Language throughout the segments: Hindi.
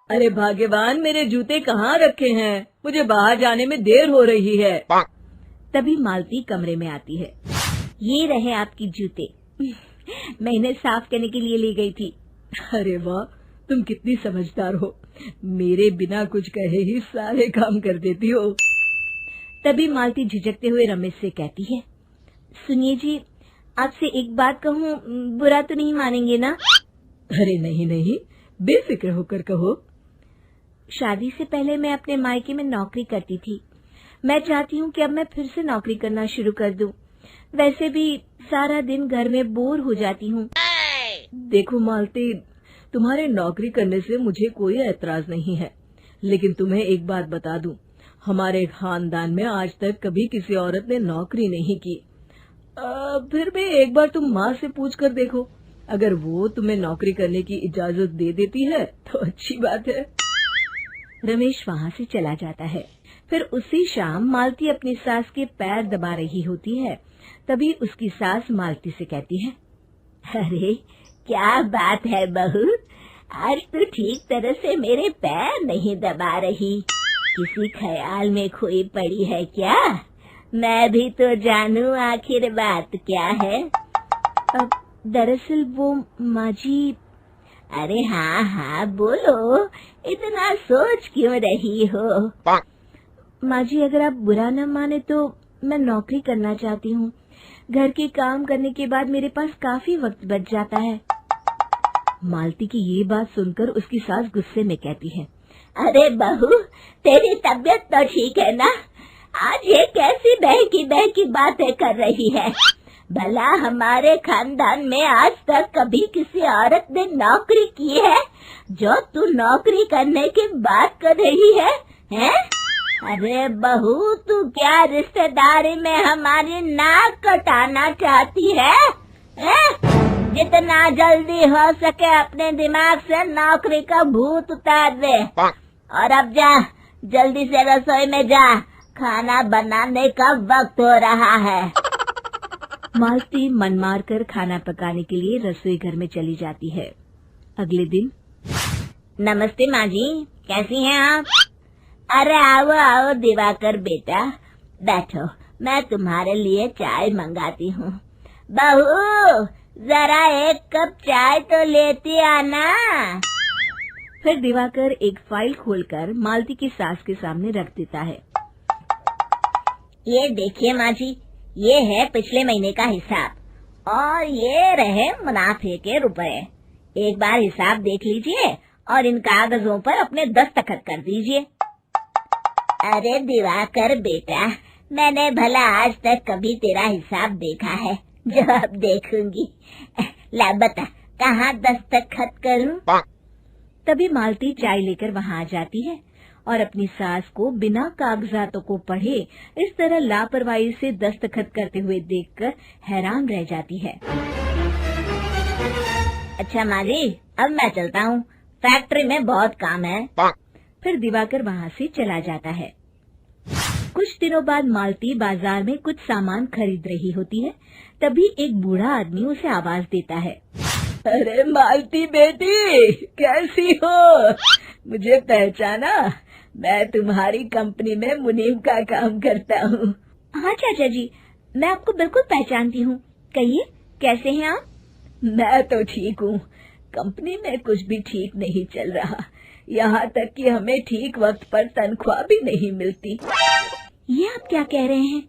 अरे भाग्यवान, मेरे जूते कहाँ रखे हैं? मुझे बाहर जाने में देर हो रही है। तभी मालती कमरे में आती है। ये रहे आपकी जूते। मैं इन्हें साफ करने के लिए ले गई थी। अरे वाह, तुम कितनी समझदार हो। मेरे बिना कुछ कहे ही सारे काम कर देती हो। तभी मालती झिझकते हुए रमेश से कहती है, सुनिए जी, आपसे एक बात कहूँ, बुरा तो नहीं मानेंगे ना? अरे नहीं नहीं, बेफिक्र होकर कहो। शादी से पहले मैं अपने मायके में नौकरी करती थी। मैं चाहती हूँ कि अब मैं फिर से नौकरी करना शुरू कर दूं। वैसे भी सारा दिन घर में बोर हो जाती हूँ। देखो मालती, तुम्हारे नौकरी करने से मुझे कोई ऐतराज नहीं है, लेकिन तुम्हें एक बात बता दूं, हमारे खानदान में आज तक कभी किसी औरत ने नौकरी नहीं की। फिर भी एक बार तुम माँ से पूछ कर देखो, अगर वो तुम्हें नौकरी करने की इजाजत दे देती है तो अच्छी बात है। रमेश वहाँ से चला जाता है। फिर उसी शाम मालती अपनी सास के पैर दबा रही होती है। तभी उसकी सास मालती से कहती है, अरे क्या बात है बहू, आज तो ठीक तरह से मेरे पैर नहीं दबा रही। किसी ख्याल में खोई पड़ी है क्या? मैं भी तो जानूं आखिर बात क्या है। अब दरअसल वो माँ जी। अरे हाँ हाँ बोलो, इतना सोच क्यों रही हो? माँ जी, अगर आप बुरा न माने तो मैं नौकरी करना चाहती हूँ। घर के काम करने के बाद मेरे पास काफी वक्त बच जाता है। मालती की ये बात सुनकर उसकी सास गुस्से में कहती है, अरे बहू, तेरी तबीयत तो ठीक है ना? आज ये कैसी बहकी बातें कर रही है? भला हमारे खानदान में आज तक कभी किसी औरत ने नौकरी की है जो तू नौकरी करने की बात कर रही है, हैं? अरे बहू, तू क्या रिश्तेदारी में हमारी नाक कटाना चाहती है? जितना जल्दी हो सके अपने दिमाग से नौकरी का भूत उतार दे, और अब जा, जल्दी से रसोई में जा, खाना बनाने का वक्त हो रहा है। मालती मन मार कर खाना पकाने के लिए रसोई घर में चली जाती है। अगले दिन, नमस्ते माँ जी, कैसी हैं आप? अरे आओ आओ दिवाकर बेटा, बैठो, मैं तुम्हारे लिए चाय मंगाती हूँ। बहू, जरा एक कप चाय तो लेती आना। फिर दिवाकर एक फाइल खोलकर मालती की सास के सामने रख देता है। ये देखिए माँ जी, ये है पिछले महीने का हिसाब और ये रहे मुनाफे के रुपए। एक बार हिसाब देख लीजिए और इन कागजों पर अपने दस्तखत कर दीजिए। अरे दिवाकर बेटा, मैंने भला आज तक कभी तेरा हिसाब देखा है जो अब देखूंगी? ला बता, कहाँ दस्तखत करूं? तभी मालती चाय लेकर वहाँ आ जाती है और अपनी सास को बिना कागजातों को पढ़े इस तरह लापरवाही से दस्तखत करते हुए देखकर हैरान रह जाती है। अच्छा माँ जी, अब मैं चलता हूँ, फैक्ट्री में बहुत काम है। फिर दिवाकर वहाँ से चला जाता है। कुछ दिनों बाद मालती बाजार में कुछ सामान खरीद रही होती है। तभी एक बूढ़ा आदमी उसे आवाज देता है, अरे मालती बेटी, कैसी हो? मुझे पहचाना? मैं तुम्हारी कंपनी में मुनीम का काम करता हूँ। हाँ चाचा जी, मैं आपको बिल्कुल पहचानती हूँ। कहिए, कैसे हैं आप? मैं तो ठीक हूँ। कंपनी में कुछ भी ठीक नहीं चल रहा, यहाँ तक कि हमें ठीक वक्त पर तनख्वाह भी नहीं मिलती। ये आप क्या कह रहे हैं?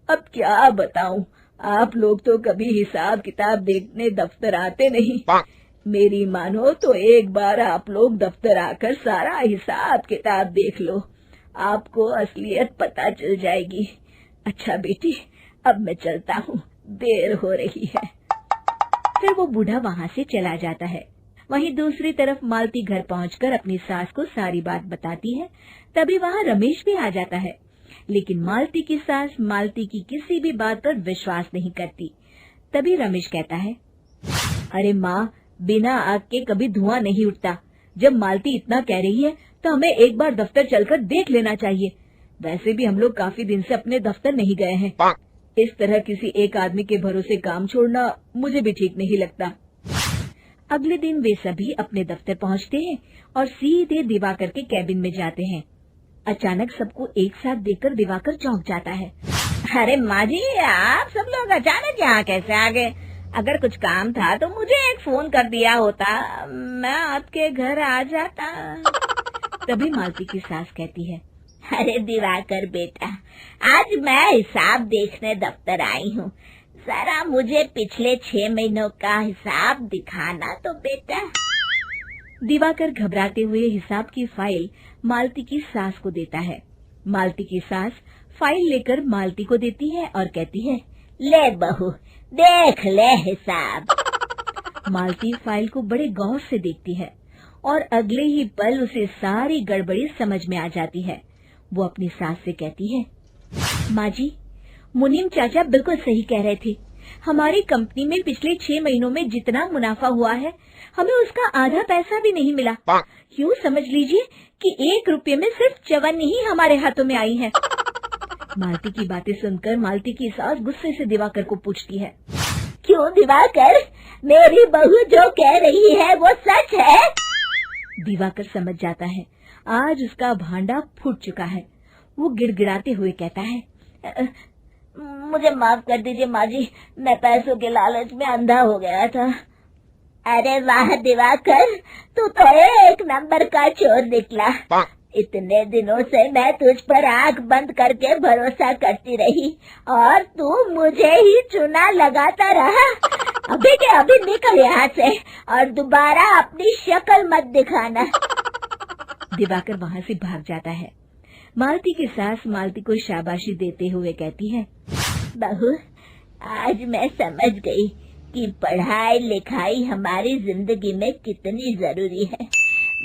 अब क्या बताऊँ, आप लोग तो कभी हिसाब किताब देखने दफ्तर आते नहीं। मेरी मानो तो एक बार आप लोग दफ्तर आकर सारा हिसाब किताब देख लो, आपको असलियत पता चल जाएगी। अच्छा बेटी, अब मैं चलता हूँ, देर हो रही है। फिर वो बूढ़ा वहाँ से चला जाता है। वहीं दूसरी तरफ मालती घर पहुंचकर अपनी सास को सारी बात बताती है। तभी वहाँ रमेश भी आ जाता है, लेकिन मालती की सास मालती की किसी भी बात पर विश्वास नहीं करती। तभी रमेश कहता है, अरे माँ, बिना आग के कभी धुआं नहीं उठता। जब मालती इतना कह रही है तो हमें एक बार दफ्तर चलकर देख लेना चाहिए। वैसे भी हम लोग काफी दिन से अपने दफ्तर नहीं गए हैं। इस तरह किसी एक आदमी के भरोसे काम छोड़ना मुझे भी ठीक नहीं लगता। अगले दिन वे सभी अपने दफ्तर पहुंचते हैं और सीधे दिवाकर के कैबिन में जाते हैं। अचानक सबको एक साथ देखकर दिवाकर चौंक जाता है। अरे माँ जी, आप सब लोग अचानक यहाँ कैसे आ गए? अगर कुछ काम था तो मुझे एक फोन कर दिया होता, मैं आपके घर आ जाता। तभी मालती की सास कहती है, अरे दिवाकर बेटा, आज मैं हिसाब देखने दफ्तर आई हूँ, जरा मुझे पिछले 6 महीनों का हिसाब दिखाना तो बेटा। दिवाकर घबराते हुए हिसाब की फाइल मालती की सास को देता है। मालती की सास फाइल लेकर मालती को देती है और कहती है, ले बहू, देख ले हिसाब। मालती फाइल को बड़े गौर से देखती है और अगले ही पल उसे सारी गड़बड़ी समझ में आ जाती है। वो अपनी सास से कहती है, माँ जी, मुनीम चाचा बिल्कुल सही कह रहे थे। हमारी कंपनी में पिछले 6 महीनों में जितना मुनाफा हुआ है, हमें उसका आधा पैसा भी नहीं मिला। यूँ समझ लीजिए कि 1 रुपये में सिर्फ चवन्नी ही हमारे हाथों में आई है। मालती की बातें सुनकर मालती की सास गुस्से से दिवाकर को पूछती है, क्यों दिवाकर, मेरी बहू जो कह रही है वो सच है? दिवाकर समझ जाता है आज उसका भांडा फूट चुका है। वो गिड़गिड़ाते हुए कहता है, मुझे माफ कर दीजिए माँ जी, मैं पैसों के लालच में अंधा हो गया था। अरे वाह दिवाकर, तू तो एक नंबर का चोर निकला। इतने दिनों से मैं तुझ पर आंख बंद करके भरोसा करती रही और तू मुझे ही चुना लगाता रहा। अभी के अभी निकल यहाँ से और दोबारा अपनी शक्ल मत दिखाना। दिवाकर वहाँ से भाग जाता है। मालती की सास मालती को शाबाशी देते हुए कहती है, बहू, आज मैं समझ गई कि पढ़ाई लिखाई हमारी जिंदगी में कितनी जरूरी है।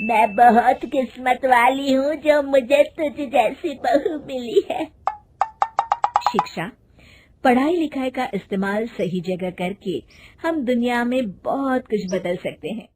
मैं बहुत किस्मत वाली हूँ जो मुझे तुझ जैसी बहू मिली है। शिक्षा, पढ़ाई लिखाई का इस्तेमाल सही जगह करके हम दुनिया में बहुत कुछ बदल सकते हैं।